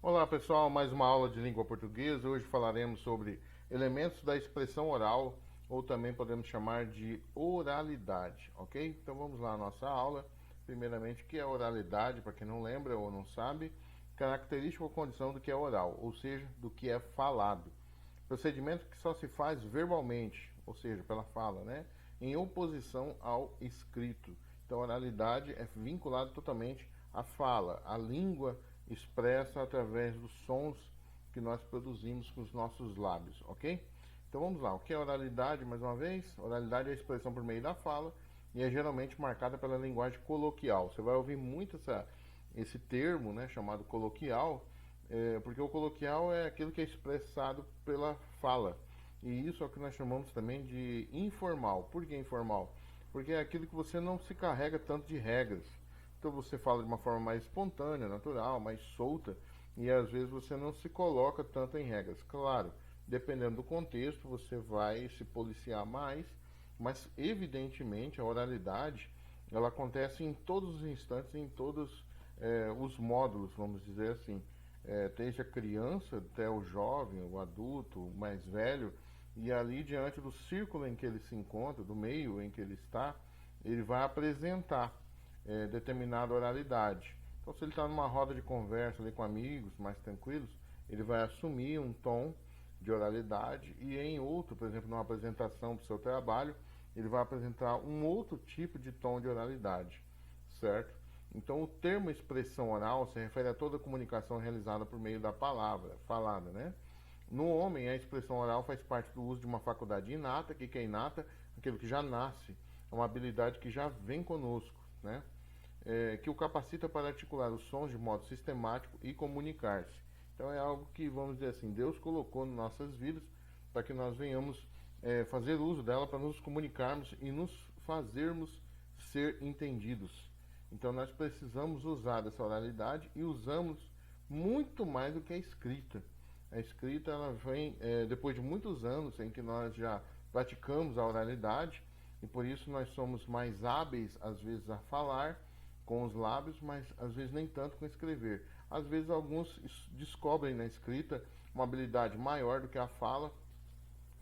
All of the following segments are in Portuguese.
Olá pessoal, mais uma aula de língua portuguesa. Hoje falaremos sobre elementos da expressão oral, ou também podemos chamar de oralidade, ok? Então vamos lá à nossa aula. Primeiramente, o que é oralidade, para quem não lembra ou não sabe, característica ou condição do que é oral, ou seja, do que é falado. Procedimento que só se faz verbalmente, ou seja, pela fala, né? Em oposição ao escrito. Então, a oralidade é vinculada totalmente à fala, à língua expressa através dos sons que nós produzimos com os nossos lábios, ok? Então vamos lá, o que é oralidade, mais uma vez? Oralidade é a expressão por meio da fala e é geralmente marcada pela linguagem coloquial. Você vai ouvir muito esse termo, né, chamado coloquial, porque o coloquial é aquilo que é expressado pela fala. E isso é o que nós chamamos também de informal. Por que informal? Porque é aquilo que você não se carrega tanto de regras. Então você fala de uma forma mais espontânea, natural, mais solta, e às vezes você não se coloca tanto em regras. Claro, dependendo do contexto, você vai se policiar mais, mas evidentemente a oralidade ela acontece em todos os instantes, em todos os módulos, vamos dizer assim, desde a criança até o jovem, o adulto, o mais velho, e ali diante do círculo em que ele se encontra, do meio em que ele está, ele vai apresentar determinada oralidade. Então, se ele está numa roda de conversa ali com amigos mais tranquilos, ele vai assumir um tom de oralidade e em outro, por exemplo, numa apresentação do seu trabalho, ele vai apresentar um outro tipo de tom de oralidade, certo? Então, o termo expressão oral se refere a toda comunicação realizada por meio da palavra, falada, né? No homem, a expressão oral faz parte do uso de uma faculdade inata. O que é inata? Aquilo que já nasce, é uma habilidade que já vem conosco, né? Que o capacita para articular os sons de modo sistemático e comunicar-se. Então é algo que, vamos dizer assim, Deus colocou em nossas vidas para que nós venhamos fazer uso dela para nos comunicarmos e nos fazermos ser entendidos. Então nós precisamos usar dessa oralidade e usamos muito mais do que a escrita. A escrita ela vem depois de muitos anos em que nós já praticamos a oralidade e por isso nós somos mais hábeis às vezes a falar com os lábios, mas às vezes nem tanto com escrever. Às vezes alguns descobrem na escrita uma habilidade maior do que a fala,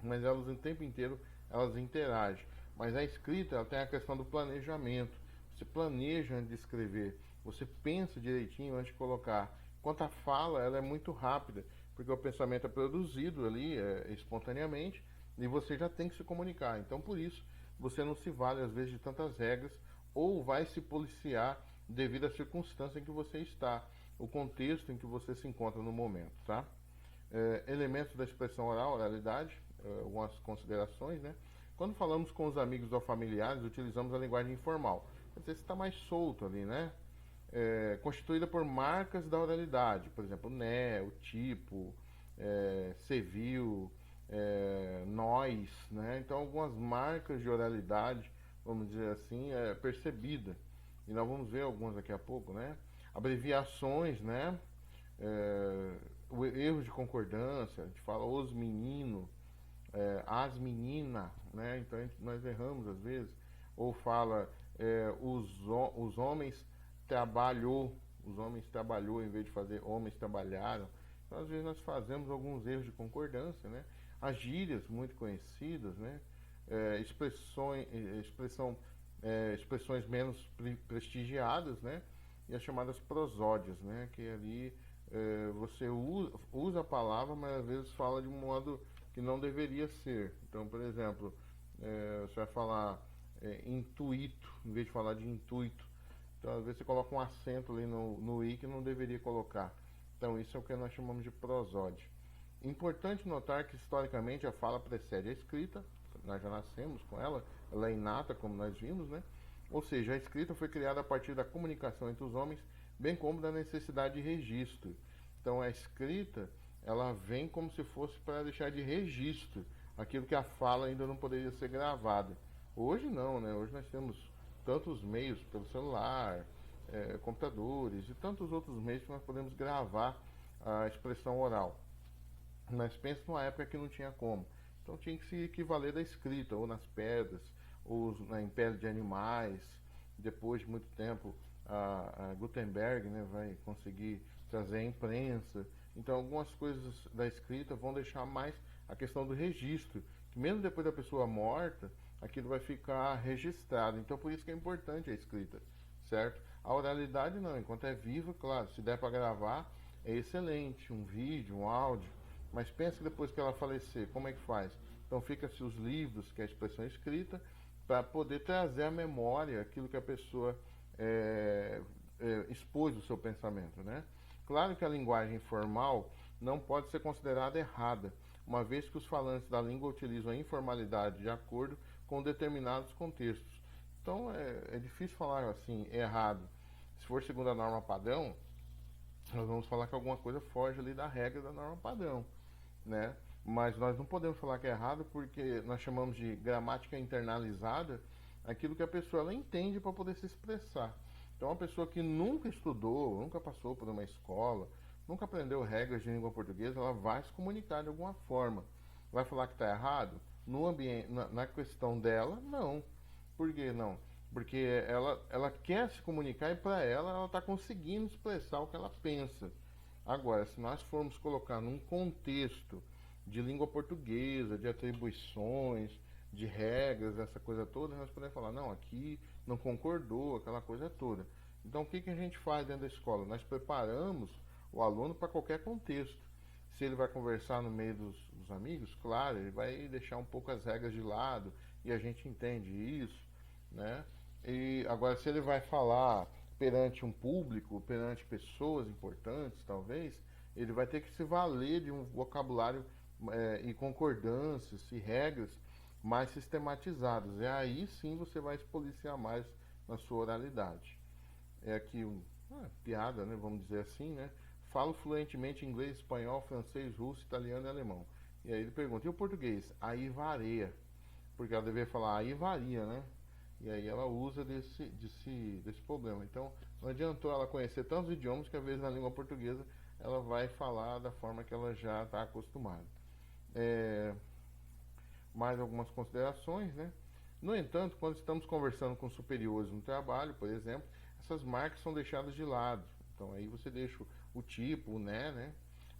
mas elas o tempo inteiro elas interagem. Mas a escrita ela tem a questão do planejamento. Você planeja antes de escrever, você pensa direitinho antes de colocar. Enquanto a fala ela é muito rápida, porque o pensamento é produzido ali espontaneamente e você já tem que se comunicar. Então por isso você não se vale às vezes de tantas regras ou vai se policiar devido à circunstância em que você está, o contexto em que você se encontra no momento, tá? Elementos da expressão oral, oralidade, algumas considerações, né? Quando falamos com os amigos ou familiares, utilizamos a linguagem informal. Quer dizer, você está mais solto ali, né? Constituída por marcas da oralidade, por exemplo, né, o tipo, cê viu, nós, né? Então, algumas marcas de oralidade, vamos dizer assim, percebida. E nós vamos ver algumas daqui a pouco, né? Abreviações, né? é, Erros de concordância, a gente fala os meninos, as meninas, né? Então nós erramos às vezes, ou fala os homens trabalhou, os homens trabalhou em vez de fazer homens trabalharam. Então às vezes nós fazemos alguns erros de concordância, né? As gírias muito conhecidas, né? Expressões menos prestigiadas, né? E as chamadas prosódias, né? Que ali você usa a palavra, mas às vezes fala de um modo que não deveria ser. Então, por exemplo, você vai falar intuito, em vez de falar de intuito. Então, às vezes você coloca um acento ali no i que não deveria colocar. Então, isso é o que nós chamamos de prosódia. Importante notar que historicamente a fala precede a escrita, nós já nascemos com ela, ela é inata, como nós vimos, né? Ou seja, a escrita foi criada a partir da comunicação entre os homens, bem como da necessidade de registro. Então a escrita, ela vem como se fosse para deixar de registro aquilo que a fala ainda não poderia ser gravada. Hoje não, né? Hoje nós temos tantos meios pelo celular, computadores e tantos outros meios que nós podemos gravar a expressão oral. Mas pensa numa época que não tinha como. Então tinha que se equivaler da escrita, ou nas pedras, ou em pele de animais. Depois de muito tempo, a Gutenberg, né, vai conseguir trazer a imprensa. Então, algumas coisas da escrita vão deixar mais a questão do registro, que mesmo depois da pessoa morta, aquilo vai ficar registrado. Então, por isso que é importante a escrita, certo? A oralidade não, enquanto é viva, claro, se der para gravar, é excelente, um vídeo, um áudio, mas pensa que depois que ela falecer, como é que faz? Então, fica-se os livros, que é a expressão escrita, para poder trazer à memória aquilo que a pessoa expôs do seu pensamento, né? Claro que a linguagem formal não pode ser considerada errada, uma vez que os falantes da língua utilizam a informalidade de acordo com determinados contextos. Então é difícil falar assim, errado. Se for segundo a norma padrão, nós vamos falar que alguma coisa foge ali da regra da norma padrão, né? Mas nós não podemos falar que é errado porque nós chamamos de gramática internalizada aquilo que a pessoa ela entende para poder se expressar. Então, uma pessoa que nunca estudou, nunca passou por uma escola, nunca aprendeu regras de língua portuguesa, ela vai se comunicar de alguma forma. Vai falar que está errado? No ambiente, na questão dela, não. Por que não? Porque ela quer se comunicar e para ela está conseguindo expressar o que ela pensa. Agora, se nós formos colocar num contexto de língua portuguesa, de atribuições, de regras, essa coisa toda, nós podemos falar, não, aqui não concordou, aquela coisa toda. Então, o que a gente faz dentro da escola? Nós preparamos o aluno para qualquer contexto. Se ele vai conversar no meio dos amigos, claro, ele vai deixar um pouco as regras de lado e a gente entende isso, né? E agora, se ele vai falar perante um público, perante pessoas importantes, talvez, ele vai ter que se valer de um vocabulário e concordâncias e regras mais sistematizadas. E aí sim você vai se policiar mais na sua oralidade. É aqui uma piada, né? Vamos dizer assim, né? Falo fluentemente inglês, espanhol, francês, russo, italiano e alemão. E aí ele pergunta, e o português? Aí varia. Porque ela deveria falar, aí varia, né? E aí ela usa desse problema. Então, não adiantou ela conhecer tantos idiomas que às vezes na língua portuguesa ela vai falar da forma que ela já está acostumada. Mais algumas considerações, né? No entanto, quando estamos conversando com superiores no trabalho, por exemplo, essas marcas são deixadas de lado. Então aí você deixa o tipo, o né?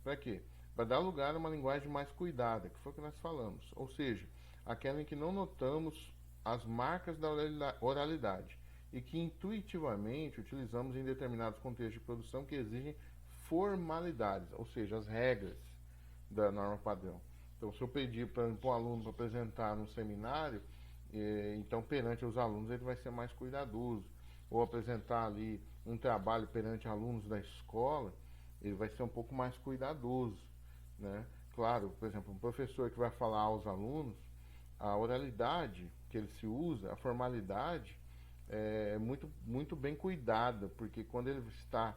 Para quê? Para dar lugar a uma linguagem mais cuidada, que foi o que nós falamos. Ou seja, aquela em que não notamos as marcas da oralidade e que intuitivamente utilizamos em determinados contextos de produção que exigem formalidades, ou seja, as regras da norma padrão. Então, se eu pedir para um aluno para apresentar no seminário, então perante os alunos ele vai ser mais cuidadoso. Ou apresentar ali um trabalho perante alunos da escola, ele vai ser um pouco mais cuidadoso, né? Claro, por exemplo, um professor que vai falar aos alunos, a oralidade que ele se usa, a formalidade, é muito bem cuidada, porque quando ele está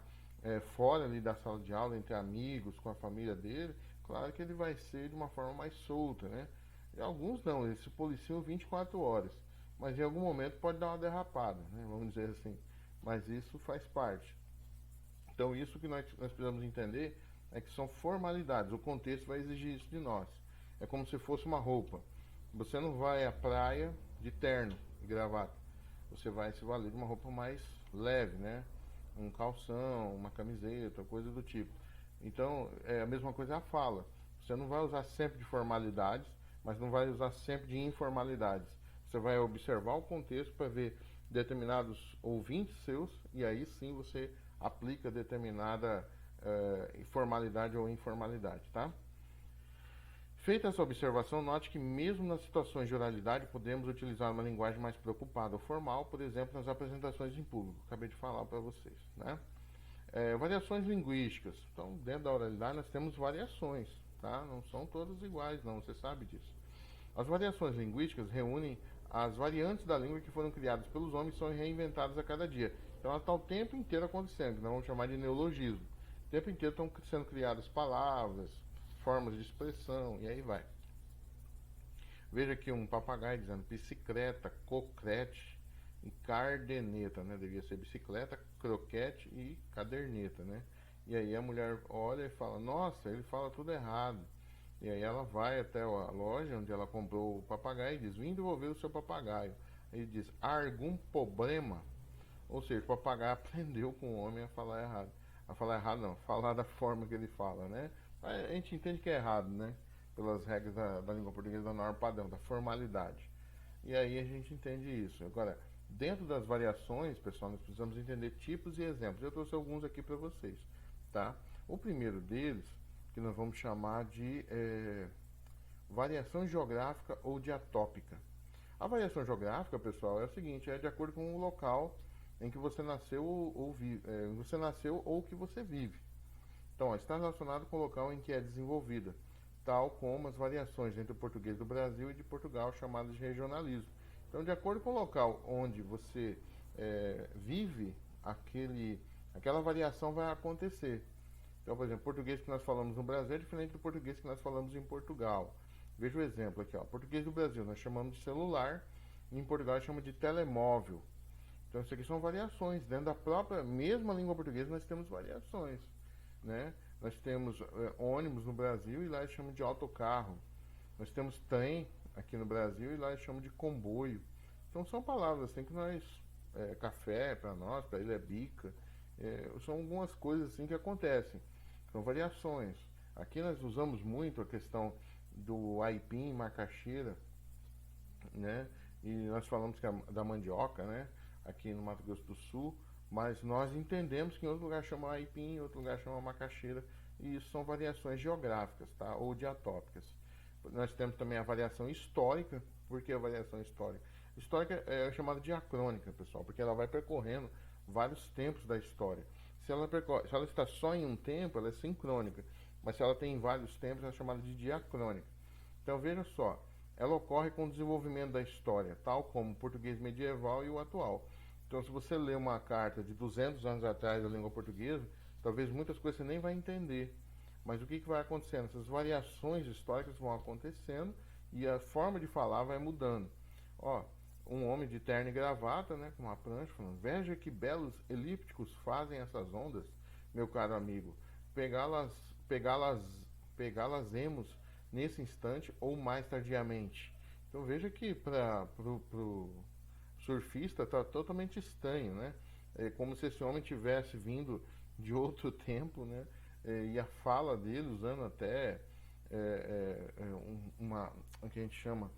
fora ali da sala de aula, entre amigos, com a família dele, claro que ele vai ser de uma forma mais solta, né? E alguns não, eles se policiam 24 horas, mas em algum momento pode dar uma derrapada, né? Vamos dizer assim, mas isso faz parte. Então isso que nós precisamos entender é que são formalidades, o contexto vai exigir isso de nós. É como se fosse uma roupa. Você não vai à praia de terno e gravata, você vai se valer de uma roupa mais leve, né? Um calção, uma camiseta, coisa do tipo. Então, é a mesma coisa a fala. Você não vai usar sempre de formalidades, mas não vai usar sempre de informalidades. Você vai observar o contexto para ver determinados ouvintes seus e aí sim você aplica determinada formalidade ou informalidade, tá? Feita essa observação, note que mesmo nas situações de oralidade podemos utilizar uma linguagem mais preocupada ou formal, por exemplo, nas apresentações em público. Acabei de falar para vocês, né? Variações linguísticas. Então, dentro da oralidade nós temos variações, tá? Não são todas iguais, não, você sabe disso. As variações linguísticas reúnem as variantes da língua que foram criadas pelos homens e são reinventadas a cada dia. Então, ela está o tempo inteiro acontecendo, que nós vamos chamar de neologismo. O tempo inteiro estão sendo criadas palavras, formas de expressão, e aí vai. Veja aqui um papagaio dizendo bicicleta, cocrete e caderneta, né? Devia ser bicicleta, croquete e caderneta, né? E aí a mulher olha e fala, nossa, ele fala tudo errado. E aí ela vai até a loja onde ela comprou o papagaio e diz, vim devolver o seu papagaio. Ele diz, algum problema? Ou seja, o papagaio aprendeu com o homem a falar errado. a falar errado não, falar da forma que ele fala, né? A gente entende que é errado, né? Pelas regras da língua portuguesa, da norma padrão, da formalidade. E aí a gente entende isso. Agora, dentro das variações, pessoal, nós precisamos entender tipos e exemplos. Eu trouxe alguns aqui para vocês, tá? O primeiro deles, que nós vamos chamar de variação geográfica ou diatópica. A variação geográfica, pessoal, é o seguinte, é de acordo com o local em que você nasceu ou que você vive. Então, ó, está relacionado com o local em que é desenvolvida, tal como as variações entre o português do Brasil e de Portugal, chamadas de regionalismo. Então, de acordo com o local onde você vive, aquela variação vai acontecer. Então, por exemplo, o português que nós falamos no Brasil é diferente do português que nós falamos em Portugal. Veja o exemplo aqui, ó. Português do Brasil nós chamamos de celular, e em Portugal chama de telemóvel. Então, isso aqui são variações. Dentro da própria mesma língua portuguesa nós temos variações, né? Nós temos ônibus no Brasil e lá eles chamam de autocarro. Nós temos trem aqui no Brasil e lá eles chamam de comboio. Então são palavras assim que nós, café para nós, para ele é bica, são algumas coisas assim que acontecem. São variações. Aqui nós usamos muito a questão do aipim, macaxeira, né? E nós falamos que da mandioca, né? Aqui no Mato Grosso do Sul, mas nós entendemos que em outro lugar chama aipim, em outro lugar chama macaxeira, e isso são variações geográficas, tá? Ou diatópicas. Nós temos também a variação histórica. Por que a variação histórica? Histórica é chamada diacrônica, pessoal, porque ela vai percorrendo vários tempos da história. Se ela está só em um tempo, ela é sincrônica, mas se ela tem vários tempos, ela é chamada de diacrônica. Então veja só, ela ocorre com o desenvolvimento da história, tal como o português medieval e o atual. Então, se você lê uma carta de 200 anos atrás da língua portuguesa, talvez muitas coisas você nem vai entender. Mas o que vai acontecendo? Essas variações históricas vão acontecendo e a forma de falar vai mudando. Ó, um homem de terno e gravata, né, com uma prancha, falando: veja que belos elípticos fazem essas ondas, meu caro amigo. Pegá-las-emos nesse instante ou mais tardiamente. Então veja que para o surfista está totalmente estranho, né? É como se esse homem tivesse vindo de outro tempo, né? E a fala dele usando até o que a gente chama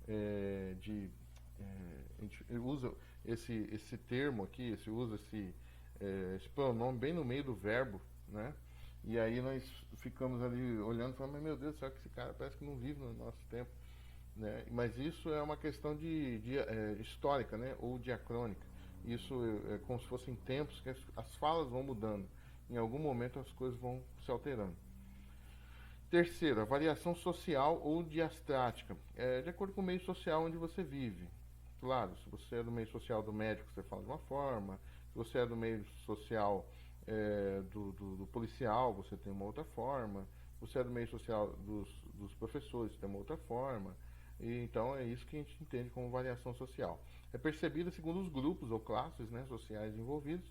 a gente usa esse termo aqui, usa esse pronome bem no meio do verbo, né? E aí nós ficamos ali olhando e falando: mas meu Deus do céu, que esse cara parece que não vive no nosso tempo, né? Mas isso é uma questão histórica, né? Ou diacrônica. Isso é como se fossem tempos que as falas vão mudando. Em algum momento as coisas vão se alterando. Terceiro, a variação social ou diastrática. É de acordo com o meio social onde você vive. Claro, se você é do meio social do médico, você fala de uma forma. Se você é do meio social do policial, você tem uma outra forma. Se você é do meio social dos professores, você tem uma outra forma. E, então é isso que a gente entende como variação social. É percebida segundo os grupos ou classes, né, sociais envolvidos,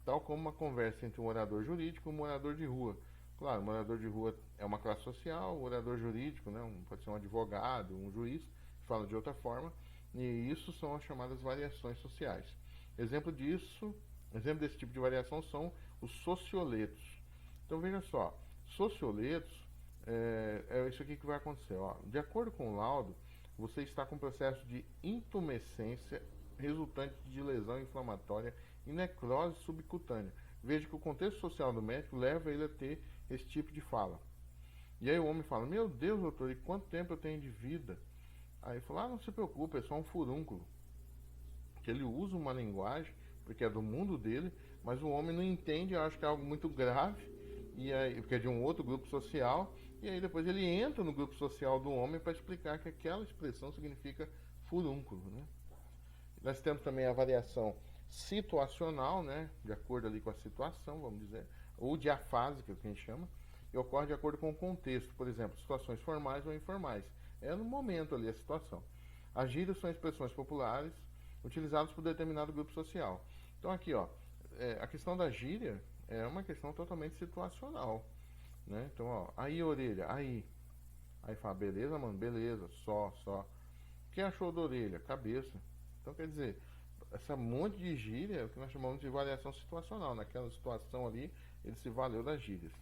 tal como uma conversa entre um orador jurídico e um morador de rua. Claro, o morador de rua é uma classe social, o orador jurídico, né, pode ser um advogado, um juiz, que fala de outra forma, e isso são as chamadas variações sociais. Exemplo desse tipo de variação são os socioletos. Então veja só, socioletos é isso aqui que vai acontecer. Ó. De acordo com o laudo, você está com processo de intumescência resultante de lesão inflamatória e necrose subcutânea. Veja que o contexto social do médico leva ele a ter esse tipo de fala. E aí o homem fala: meu Deus, doutor, e quanto tempo eu tenho de vida? Aí ele fala: não se preocupe, é só um furúnculo. Que ele usa uma linguagem, porque é do mundo dele, mas o homem não entende, acha que é algo muito grave, e aí, porque é de um outro grupo social, e aí depois ele entra no grupo social do homem para explicar que aquela expressão significa furúnculo, né? Nós temos também a variação situacional, né, de acordo ali com a situação, vamos dizer, ou diafásica, que a gente chama, e ocorre de acordo com o contexto, por exemplo, situações formais ou informais. É no momento ali a situação. As gírias são expressões populares utilizadas por determinado grupo social. Então aqui, ó, a questão da gíria é uma questão totalmente situacional, né? Então, ó, aí orelha, aí fala: beleza, mano, beleza, só. O que achou da orelha? Cabeça. Então, quer dizer, essa monte de gíria é o que nós chamamos de variação situacional. Naquela situação ali, ele se valeu das gírias.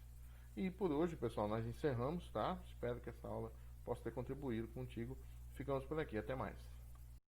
E por hoje, pessoal, nós encerramos, tá? Espero que essa aula possa ter contribuído contigo. Ficamos por aqui, até mais.